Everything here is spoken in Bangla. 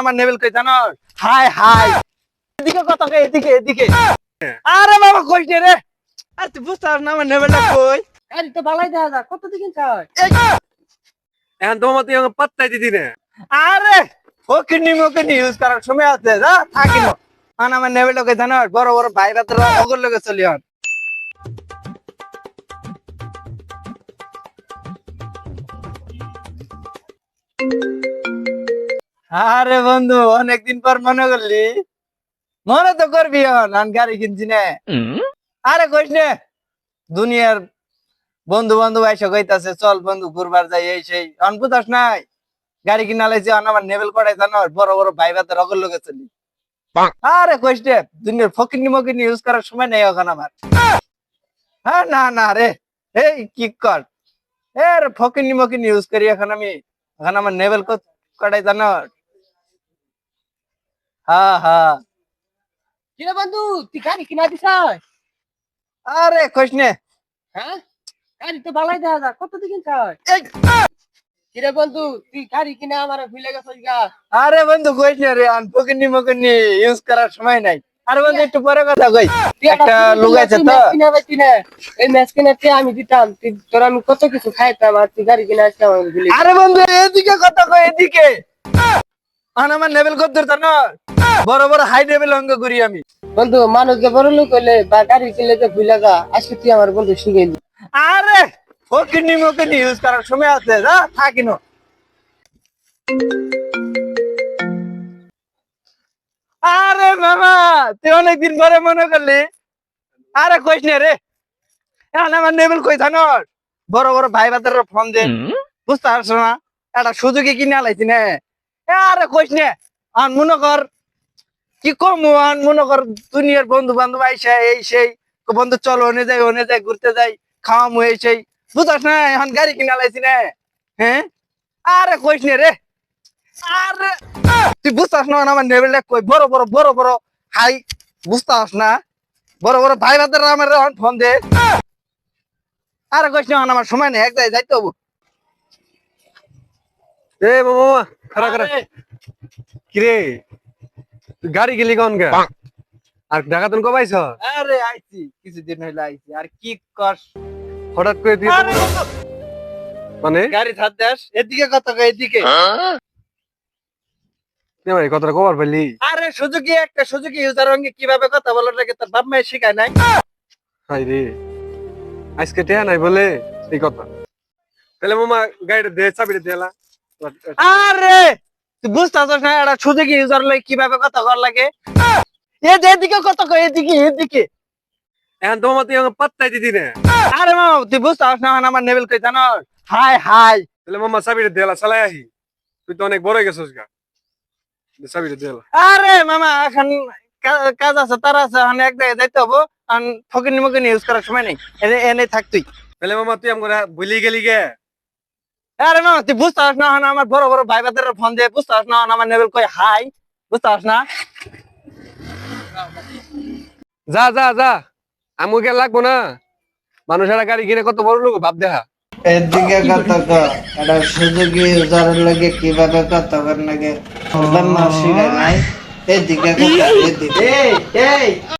আমার নেবেল কই জানো? হাই হাই এদিকে কত কই এদিকে এদিকে। আরে বাবা কইছ রে? আর তুই বুঝতাস না আমার নেবেলটা কই? আরে তো ভালোই দেখা যা কত দিন চাই এখন তোমার তুই আমাকে পাত্তাই দিদি না। আরে ফকিনি মকিনি ইউজ করার সময় আছে যা থাকিন। আমার নেবেলটা কই জানো? বড় বড় ভাই রাতের অগর লগে চলি হন। আরে বন্ধু অনেকদিন পর মনে করলি? মনে তো করবি হন গাড়ি কিনছি না। আরে কইস নে দুনিয়ার বন্ধু বান্ধব আইসা কইতাছে চল বন্ধু ঘুরবার যাই এই সেই অনপুতাস নাই গাড়ি কিনা লাইছে আমার নেবেল কড়াই জানো বড় বড় ভাই ভাতে রগল লোকে চলি। আরে কইস নে দুনিয়ার ফকিনি মকিনি ইউজ করার সময় নেই এখন আমার। হ্যাঁ না না রে এই কি কর এ রে ফকিনি মকিনি ইউজ করি এখন আমি এখন আমার নেবেল কড়াই জানো। হ্যাঁ হ্যাঁ কিরে বন্ধু তুই গাড়ি কিনা দিছ? আরে কইস নে হ্যাঁ গাড়ি তো ভালোই দেখা যা কত দিন চাই এই কিরে বন্ধু তুই গাড়ি কিনা আমার ভুলে গেছিস গা। আরে বন্ধু কইস না রে ফকিনি মকিনি ইউজ করার সময় নাই। আরে বন্ধু একটু পরে কথা কই একটা লোক আছে তো এই ম্যাচ কিনাতে আমি দিতাম তোর আমি কত কিছু খাইতাম আর তুই গাড়ি কিনা আসতে আমার ভুলে। আরে বন্ধু এদিকে কথা কই এদিকে আমার নেবেল কত দূর জানো? বড় বড় হাই নেবেল অঙ্গ করি আমি। বন্ধু মানুষ যে বড় লোক হইলে বা গাড়ি কিনলে যে ভুলে যা আজকে তুই আমার বন্ধু শিখে দি। আরে ফকিনি মকিনি ইউজ করার সময় আছে যা থাকিন। আরে মামা তুই অনেকদিন পরে মনে করলি? আরে কইস না রে এখন আমার নেবেল কই জানো? বড় বড় ভাই বাদের ফোন দে বুঝতে পারছো না একটা সুযোগে কিনে আলাইছি না। আরে কইস না আন মনে কর কি কম আন মনে কর দুনিয়ার বন্ধু বান্ধব আইসা এই সেই বন্ধু চলো ওনে যাই ঘুরতে যাই খাওয়া মু এই সেই বুঝাস না এখন গাড়ি কিনে আলাইছি না। হ্যাঁ আরে কইস না রে আরে তুই বুঝতাস না আমার নেবেলটা কই বড় বড় বড় বড় হাই বুঝতাস না বড় বড় ভাই ভাতের আমার ফোন দে। আরে কইস না আমার সময় নেই এক জায়গায় যাইতে হবো। এ মামা খারা খারা কিরে তুই গাড়ি গেলি কোন গা আর ঢাকা তুমি কবে আইছ? আরে আইছি কিছুদিন হইলো আইছি আর কি কর হঠাৎ করে তুই আরে বন্ধু, মানে গাড়ি ছাড় দেস এদিকে কত কই এদিকে। তুই আমার এই কথাটা কবার পাইলি? আরে সুজুকি একটা সুজুকি ইউজার সঙ্গে কিভাবে কথা বলার লাগে তোর বাপ মায়ের শিখায় নাই? হাই রে আজকে টেয়া নাই বলে এই কথা। তাহলে মামা গাড়িটা দে চাবিটা দেলা। আরে তুই বুঝতাছস না এটা সুজুকি ইউজার লাগে কিভাবে কথা কর লাগে? এ যে এদিকে কত কই এদিকে এদিকে। এখন তোমার তুই আমাকে পাত্তাই দিদি না। আরে মামা তুই বুঝতাছস না আমার নেবেল কই জানো? হাই হাই তাহলে মামা চাবিটা দেলা চালাই আহি তুই তো অনেক বড় হয়ে গেছিস গা চাবিটা দেলা। আরে মামা এখন কাজ আছে তার আছে এখন এক জায়গায় যাইতে হবো আর ফকিনি মকিনি ইউজ করার সময় নেই এনে এনে থাক তুই। তাহলে মামা তুই আমাকে ভুলি গেলি গে। আরে মামা তুই বুঝতাস না আমার বড় বড় ভাই বাদের ফোন দিয়ে বুঝতাস না আমার নেবেল কই হাই বুঝতাস না? যা যা যা আমি কে লাগবো না মানুষেরা গাড়ি কিনে কত বড় লোক ভাব দেখা। এদিকে কত এটা সুযোগী ইউজারের লাগে কিভাবে কত করে লাগে নাই এদিকে কত এদিকে এই এই